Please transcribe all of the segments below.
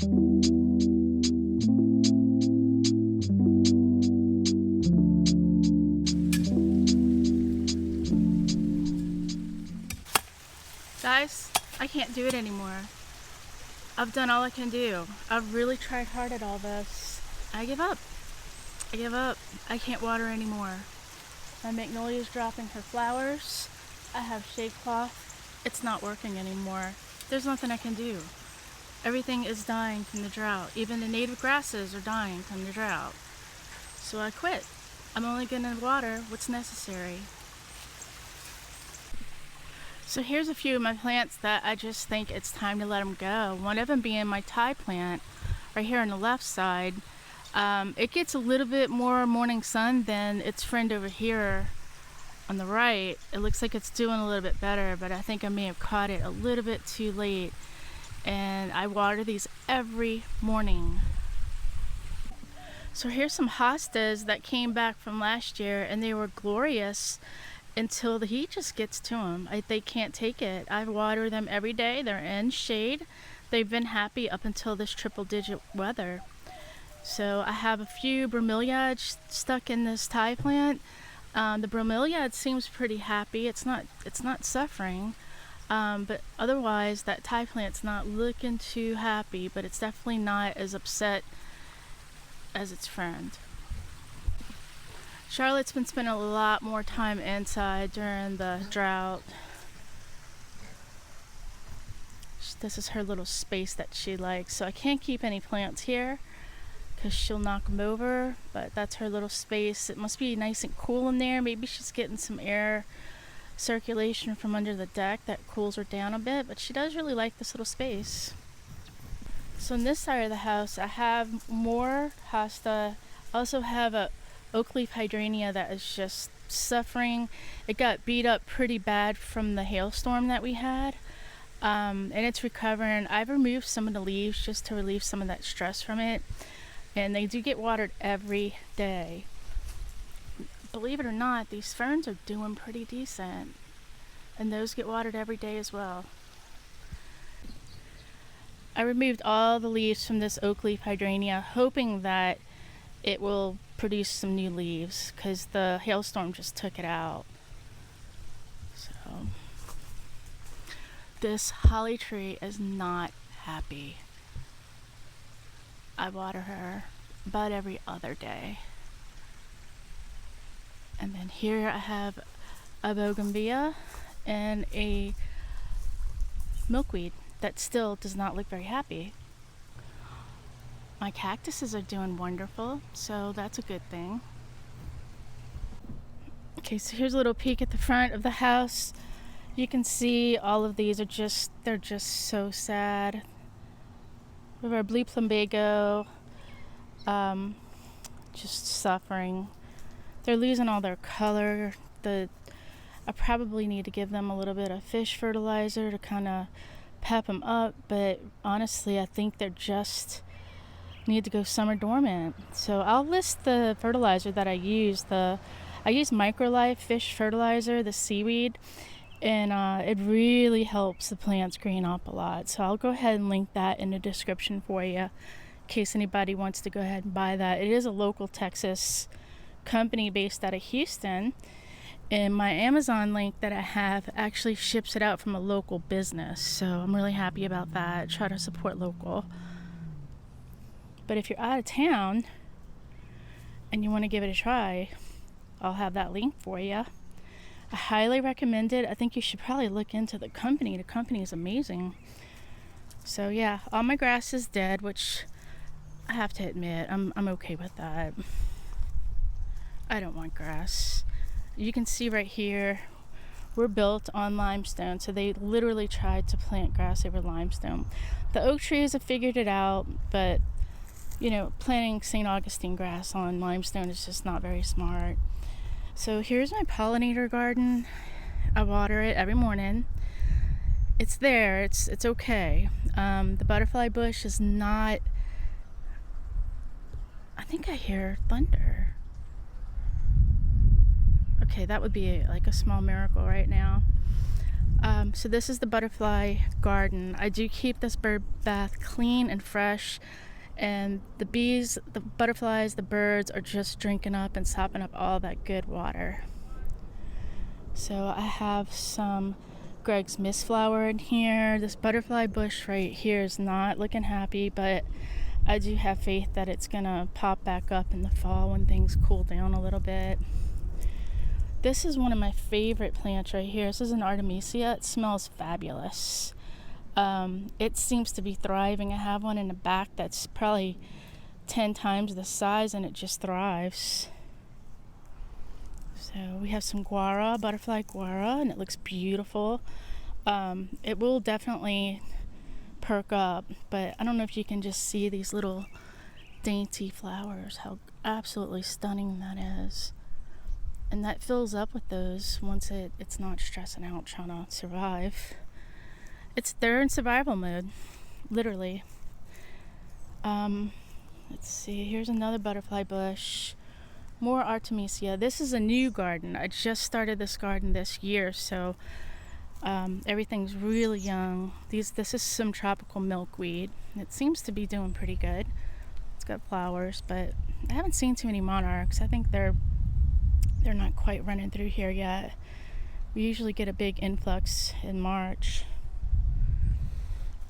Guys, I can't do it anymore. I've done all I can do. I've really tried hard at all this. I give up. I give up. I can't water anymore. My magnolia's dropping her flowers. I have shade cloth. It's not working anymore. There's nothing I can do. Everything is dying from the drought. Even the native grasses are dying from the drought. So I quit. I'm only gonna water what's necessary. So here's a few of my plants that I just think it's time to let them go. One of them being my Thai plant right here on the left side. It gets a little bit more morning sun than its friend over here on the right. It looks like it's doing a little bit better, but I think I may have caught it a little bit too late. And I water these every morning. So here's some hostas that came back from last year, and they were glorious until the heat just gets to them. They can't take it. I water them every day. They're in shade. They've been happy up until this triple-digit weather. So I have a few bromeliads stuck in this Thai plant. The bromeliad seems pretty happy. It's not suffering. But otherwise, that Thai plant's not looking too happy, but it's definitely not as upset as its friend. Charlotte's been spending a lot more time inside during the drought. This is her little space that she likes. So I can't keep any plants here because she'll knock them over, but that's her little space. It must be nice and cool in there. Maybe she's getting some air circulation from under the deck that cools her down a bit, but she does really like this little space. So on this side of the house, I have more hosta. I also have a oak leaf hydrangea that is just suffering. It got beat up pretty bad from the hailstorm that we had, and it's recovering. I've removed some of the leaves just to relieve some of that stress from it, and they do get watered every day. Believe it or not, these ferns are doing pretty decent, and those get watered every day as well. I removed all the leaves from this oak leaf hydrangea, hoping that it will produce some new leaves because the hailstorm just took it out. So this holly tree is not happy. I water her about every other day. And then here I have a bougainvillea and a milkweed that still does not look very happy. My cactuses are doing wonderful, so that's a good thing. Okay, so here's a little peek at the front of the house. You can see all of these are they're just so sad. We have our blue plumbago, just suffering. They're losing all their color. I probably need to give them a little bit of fish fertilizer to kind of pep them up, but honestly, I think they're just need to go summer dormant. So I'll list the fertilizer that I use. I use Microlife fish fertilizer, the seaweed, and it really helps the plants green up a lot. So I'll go ahead and link that in the description for you in case anybody wants to go ahead and buy that. It is a local Texas company based out of Houston, and my Amazon link that I have actually ships it out from a local business. So I'm really happy about that. Try to support local. But if you're out of town and you want to give it a try, I'll have that link for you. I highly recommend it. I think you should probably look into the company. The company is amazing. So yeah, all my grass is dead, which I have to admit, I'm okay with that. I don't want grass. You can see right here, we're built on limestone, so they literally tried to plant grass over limestone. The oak trees have figured it out, but planting St. Augustine grass on limestone is just not very smart. So here's my pollinator garden. I water it every morning. It's there. It's okay. The butterfly bush is not. I think I hear thunder. Okay, that would be like a small miracle right now. So this is the butterfly garden. I do keep this bird bath clean and fresh, and the bees, the butterflies, the birds are just drinking up and sopping up all that good water. So I have some Greg's mistflower in here. This butterfly bush right here is not looking happy, but I do have faith that it's gonna pop back up in the fall when things cool down a little bit. This is one of my favorite plants right here. This is an Artemisia. It smells fabulous. It seems to be thriving. I have one in the back that's probably 10 times the size, and it just thrives. So we have some guara, butterfly guara, and it looks beautiful. It will definitely perk up, but I don't know if you can just see these little dainty flowers, how absolutely stunning that is. And that fills up with those once it's not stressing out trying to survive. They're in survival mode, literally. Let's see, here's another butterfly bush. More Artemisia. This is a new garden. I just started this garden this year, so everything's really young. This is some tropical milkweed. It seems to be doing pretty good. It's got flowers, but I haven't seen too many monarchs. I think they're not quite running through here yet. We usually get a big influx in March.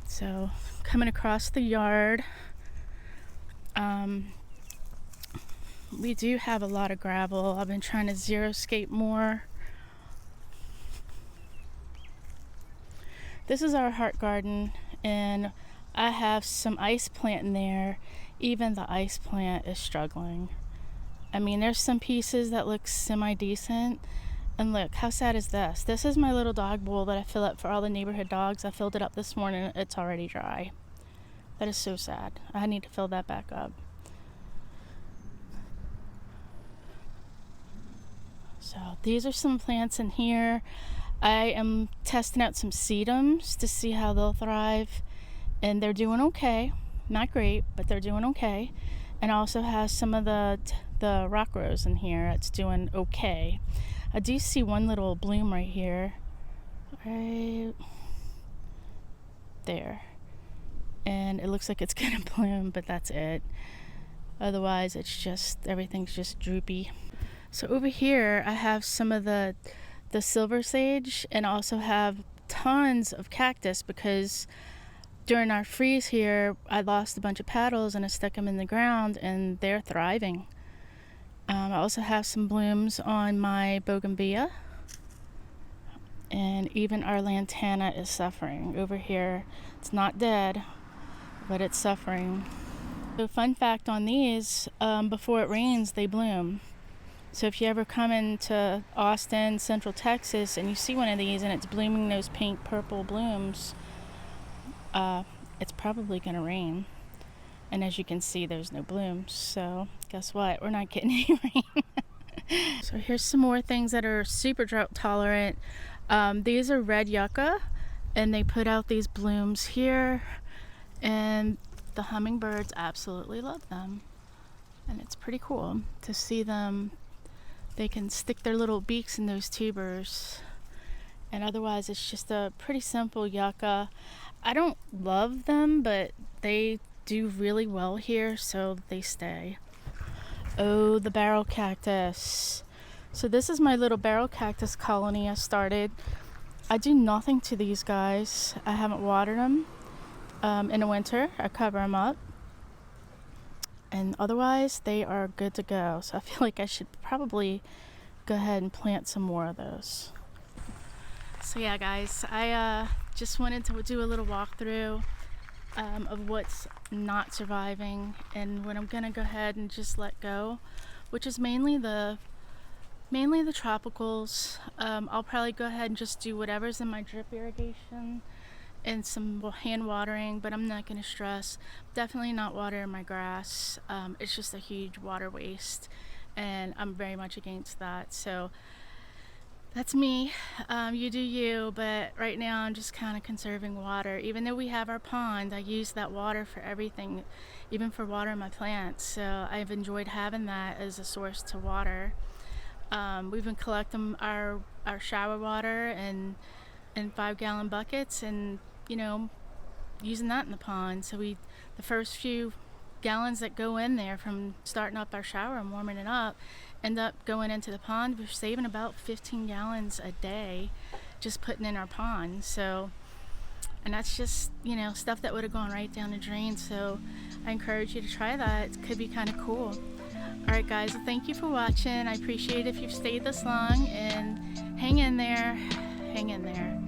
So coming across the yard, we do have a lot of gravel. I've been trying to xeriscape more. This is our heart garden, and I have some ice plant in there. Even the ice plant is struggling. I mean, there's some pieces that look semi-decent. And look, how sad is this? This is my little dog bowl that I fill up for all the neighborhood dogs. I filled it up this morning. It's already dry. That is so sad. I need to fill that back up. So these are some plants in here. I am testing out some sedums to see how they'll thrive. And they're doing okay. Not great, but they're doing okay. And I also have some of the rock rose in here. It's doing okay. I do see one little bloom right here. Right there. And it looks like it's gonna bloom, but that's it. Otherwise, everything's just droopy. So over here, I have some of the silver sage, and also have tons of cactus because during our freeze here, I lost a bunch of petals and I stuck them in the ground, and they're thriving. I also have some blooms on my bougainvillea, and even our lantana is suffering. Over here, it's not dead, but it's suffering. So fun fact on these, before it rains, they bloom. So if you ever come into Austin, Central Texas, and you see one of these and it's blooming those pink purple blooms, it's probably going to rain. And as you can see, there's no blooms. So guess what? We're not getting any rain. So here's some more things that are super drought tolerant. These are red yucca, and they put out these blooms here, and the hummingbirds absolutely love them. And it's pretty cool to see them. They can stick their little beaks in those tubers. And otherwise, it's just a pretty simple yucca. I don't love them, but they do really well here, so they stay. Oh, the barrel cactus. So this is my little barrel cactus colony I started. I do nothing to these guys. I haven't watered them. In the winter, I cover them up. And otherwise, they are good to go. So I feel like I should probably go ahead and plant some more of those. So yeah, guys, I just wanted to do a little walkthrough of what's not surviving and what I'm gonna go ahead and just let go, which is mainly the tropicals. I'll probably go ahead and just do whatever's in my drip irrigation and some hand watering, but I'm not gonna stress. Definitely not watering my grass. It's just a huge water waste, and I'm very much against that. So that's me. You do you, but right now I'm just kind of conserving water. Even though we have our pond, I use that water for everything, even for watering my plants. So I've enjoyed having that as a source to water. We've been collecting our shower water, and in 5-gallon buckets and, you know, using that in the pond. So the first few gallons that go in there from starting up our shower and warming it up end up going into the pond. We're saving about 15 gallons a day just putting in our pond. So, and that's just, you know, stuff that would have gone right down the drain. So I encourage you to try that. It could be kind of cool. All right, guys, well, thank you for watching. I appreciate it if you've stayed this long, and hang in there. Hang in there.